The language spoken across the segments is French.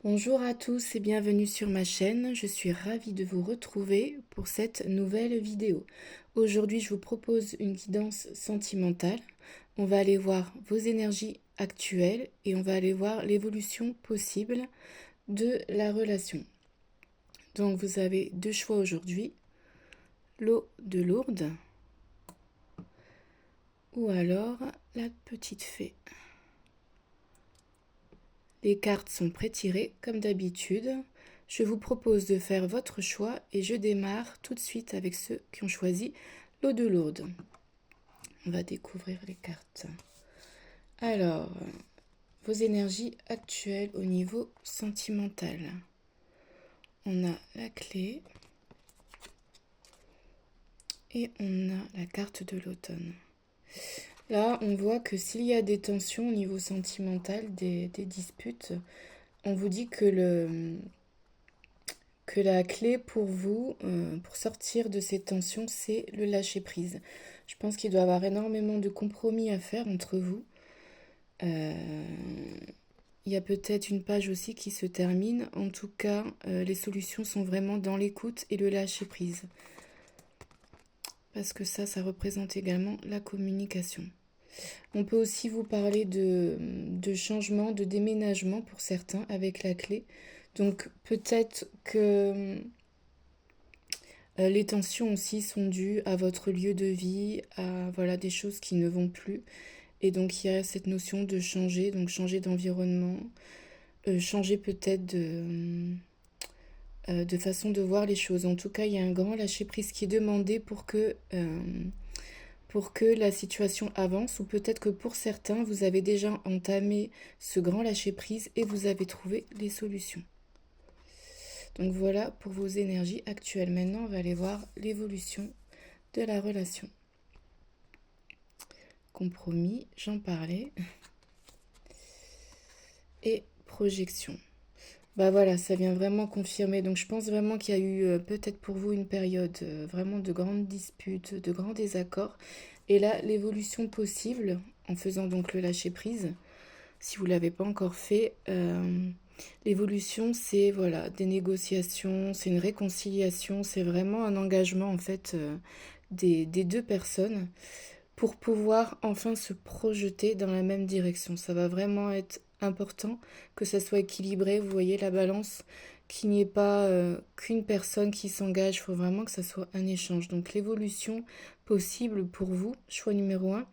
Bonjour à tous et bienvenue sur ma chaîne. Je suis ravie de vous retrouver pour cette nouvelle vidéo. Aujourd'hui, je vous propose une guidance sentimentale. On va aller voir vos énergies actuelles et on va aller voir l'évolution possible de la relation. Donc, vous avez deux choix aujourd'hui, l'eau de Lourdes ou alors la petite fée. Les cartes sont pré-tirées comme d'habitude. Je vous propose de faire votre choix et je démarre tout de suite avec ceux qui ont choisi l'eau de Lourdes. On va découvrir les cartes. Alors, vos énergies actuelles au niveau sentimental. On a la clé et on a la carte de l'automne. Là, on voit que s'il y a des tensions au niveau sentimental, des disputes, on vous dit que la clé pour vous, pour sortir de ces tensions, c'est le lâcher-prise. Je pense qu'il doit y avoir énormément de compromis à faire entre vous. Il y a peut-être une page aussi qui se termine. En tout cas, les solutions sont vraiment dans l'écoute et le lâcher-prise. Parce que ça représente également la communication. On peut aussi vous parler de changement, de déménagement pour certains avec la clé. Donc peut-être que les tensions aussi sont dues à votre lieu de vie, à voilà, des choses qui ne vont plus. Et donc il y a cette notion de changer, donc changer d'environnement, changer peut-être de façon de voir les choses. En tout cas, il y a un grand lâcher-prise qui est demandé pour que la situation avance, ou peut-être que pour certains, vous avez déjà entamé ce grand lâcher-prise et vous avez trouvé les solutions. Donc voilà pour vos énergies actuelles. Maintenant, on va aller voir l'évolution de la relation. Compromis, j'en parlais. Et projection. Bah voilà, ça vient vraiment confirmer. Donc je pense vraiment qu'il y a eu peut-être pour vous une période vraiment de grandes disputes, de grands désaccords. Et là, l'évolution possible, en faisant donc le lâcher-prise, si vous ne l'avez pas encore fait, l'évolution, c'est voilà, des négociations, c'est une réconciliation, c'est vraiment un engagement en fait des deux personnes pour pouvoir enfin se projeter dans la même direction. Ça va vraiment être important que ça soit équilibré. Vous voyez la balance, qu'il n'y ait pas qu'une personne qui s'engage. Il faut vraiment que ça soit un échange. Donc l'évolution possible pour vous, choix numéro un,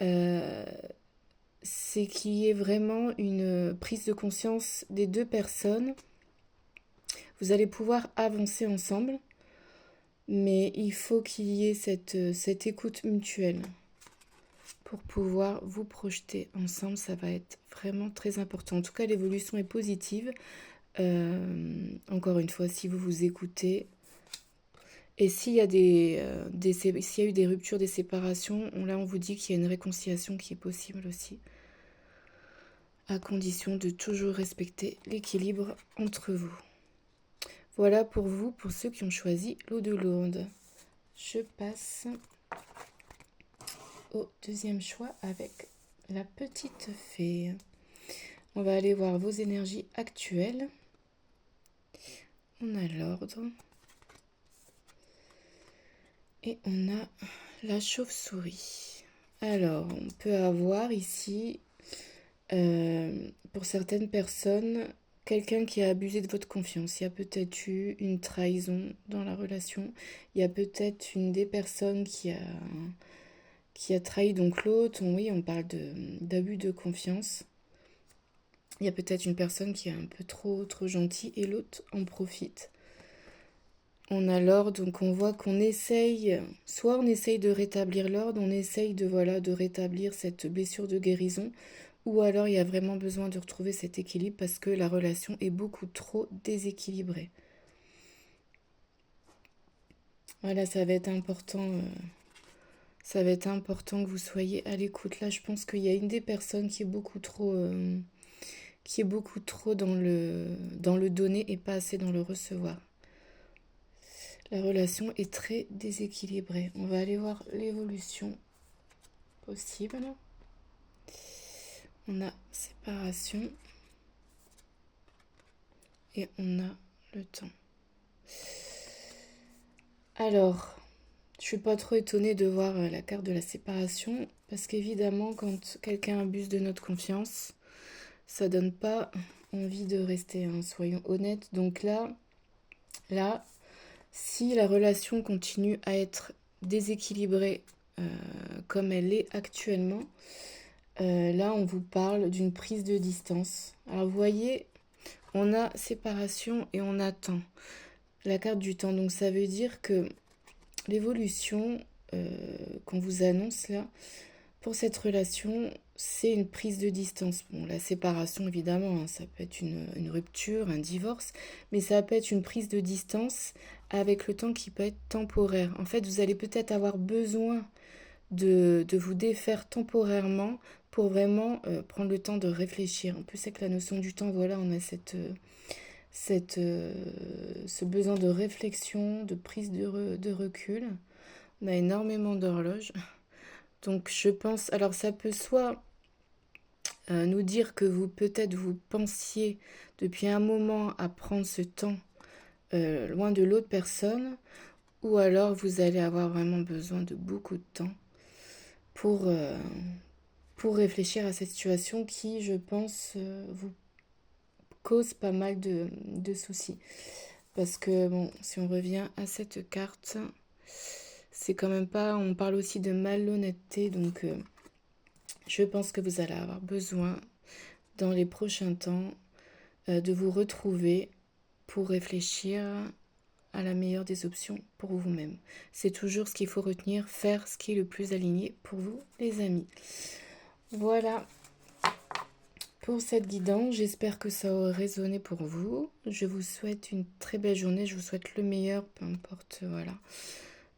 euh, c'est qu'il y ait vraiment une prise de conscience des deux personnes. Vous allez pouvoir avancer ensemble, mais il faut qu'il y ait cette écoute mutuelle. Pour pouvoir vous projeter ensemble, ça va être vraiment très important. En tout cas, l'évolution est positive. Encore une fois, si vous vous écoutez, et s'il y a s'il y a eu des ruptures, des séparations, là on vous dit qu'il y a une réconciliation qui est possible aussi, à condition de toujours respecter l'équilibre entre vous. Voilà pour vous, pour ceux qui ont choisi l'eau de Lourdes. Je passe au deuxième choix avec la petite fée. On va aller voir vos énergies actuelles. On a l'ordre. Et on a la chauve-souris. Alors, on peut avoir ici, pour certaines personnes, quelqu'un qui a abusé de votre confiance. Il y a peut-être eu une trahison dans la relation. Il y a peut-être une des personnes qui a trahi donc l'autre. Oui, on parle d'abus de confiance. Il y a peut-être une personne qui est un peu trop gentille et l'autre en profite. On a l'ordre, donc on voit qu'on essaye, soit on essaye de rétablir l'ordre, on essaye de rétablir cette blessure de guérison, ou alors il y a vraiment besoin de retrouver cet équilibre parce que la relation est beaucoup trop déséquilibrée. Voilà, ça va être important que vous soyez à l'écoute. Là, je pense qu'il y a une des personnes qui est beaucoup trop dans le donner et pas assez dans le recevoir. La relation est très déséquilibrée. On va aller voir l'évolution possible. On a séparation. et on a le temps. Alors, je suis pas trop étonnée de voir la carte de la séparation, parce qu'évidemment, quand quelqu'un abuse de notre confiance, ça donne pas envie de rester, hein, soyons honnêtes. Donc là, si la relation continue à être déséquilibrée comme elle est actuellement, là, on vous parle d'une prise de distance. Alors, vous voyez, on a séparation et on a temps. La carte du temps, donc ça veut dire que l'évolution qu'on vous annonce là, pour cette relation, c'est une prise de distance. Bon, la séparation, évidemment, hein, ça peut être une rupture, un divorce, mais ça peut être une prise de distance avec le temps qui peut être temporaire. En fait, vous allez peut-être avoir besoin de vous défaire temporairement pour vraiment prendre le temps de réfléchir. En plus, avec la notion du temps, voilà, on a ce besoin de réflexion, de prise de recul. On a énormément d'horloges. Donc je pense, alors ça peut soit nous dire que vous peut-être vous pensiez depuis un moment à prendre ce temps loin de l'autre personne, ou alors vous allez avoir vraiment besoin de beaucoup de temps pour, euh, pour réfléchir à cette situation qui, je pense, vous cause pas mal de soucis. Parce que, bon, si on revient à cette carte, c'est quand même pas... On parle aussi de malhonnêteté, donc je pense que vous allez avoir besoin, dans les prochains temps, de vous retrouver pour réfléchir à la meilleure des options pour vous-même. C'est toujours ce qu'il faut retenir, faire ce qui est le plus aligné pour vous, les amis. Voilà pour cette guidance, j'espère que ça aura résonné pour vous. Je vous souhaite une très belle journée, je vous souhaite le meilleur, peu importe, voilà,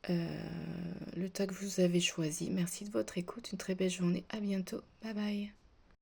le tas que vous avez choisi. Merci de votre écoute, une très belle journée, à bientôt, bye bye.